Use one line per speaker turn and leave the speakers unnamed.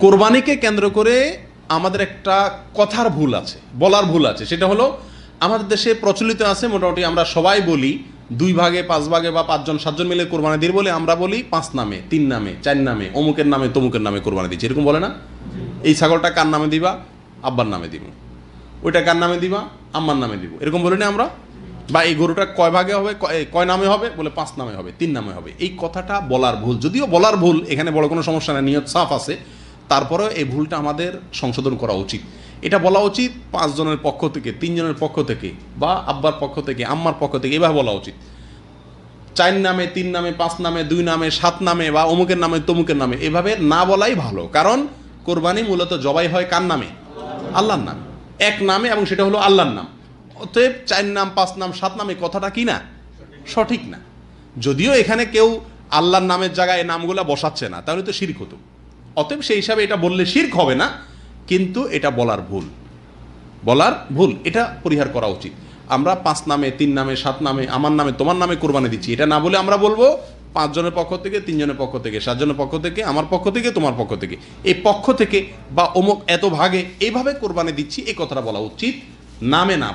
কোরবানিকে কেন্দ্র করে আমাদের একটা কথার ভুল আছে, বলার ভুল আছে। সেটা হলো আমাদের দেশে প্রচলিত আছে, মোটামুটি আমরা সবাই বলি 2 ভাগে 5 ভাগে বা 5 জন 7 জন মিলে কোরবানি দিই বলে আমরা বলি 5 নামে, 3 নামে, 4 নামে, অমুকের নামে তমুকের নামে কোরবানি দিচ্ছি, এরকম বলে না? এই ছাগলটা কার নামে দিবা? আব্বার নামে দিব। ওইটা কার নামে দিবা? আম্মার নামে দিব, এরকম বলি না আমরা? বা এই গরুটা কয় ভাগে হবে, কয় নামে হবে? বলে 5 নামে হবে, 3 নামে হবে। এই কথাটা বলার ভুল, যদিও বলার ভুল, এখানে বড় কোনো সমস্যা নেই, নিয়ত সাফ আছে। তারপরেও এই ভুলটা আমাদের সংশোধন করা উচিত। এটা বলা উচিত 5 জনের পক্ষ থেকে, 3 জনের পক্ষ থেকে, বা আব্বার পক্ষ থেকে, আম্মার পক্ষ থেকে, এভাবে বলা উচিত। 4 নামে, 3 নামে, 5 নামে, 2 নামে, 7 নামে, বা অমুকের নামে তমুকের নামে, এভাবে না বলাই ভালো। কারণ কোরবানি মূলত জবাই হয় কার নামে? আল্লাহর নামে, এক নামে, এবং সেটা হলো আল্লাহর নাম। অতএব 4 নাম, 5 নাম, 7 নামে কথাটা কি না? সঠিক না। যদিও এখানে কেউ আল্লাহর নামের জায়গায় এই নামগুলো বসাচ্ছে না, তাহলে তো শিরক হতো। অতএব সেই হিসাবে এটা বললে শিরক হবে না, কিন্তু এটা বলার ভুল, এটা পরিহার করা উচিত। আমরা 5 নামে, 3 নামে, 7 নামে, আমার নামে, তোমার নামে কোরবানি দিচ্ছি, এটা না বলে আমরা বলবো 5 জনের পক্ষ থেকে, 3 জনের পক্ষ থেকে, 7 জনের পক্ষ থেকে, আমার পক্ষ থেকে, তোমার পক্ষ থেকে, এই পক্ষ থেকে বা অমুক এত ভাগে এইভাবে কোরবানি দিচ্ছি, এই কথাটা বলা উচিত, নামে না বলে।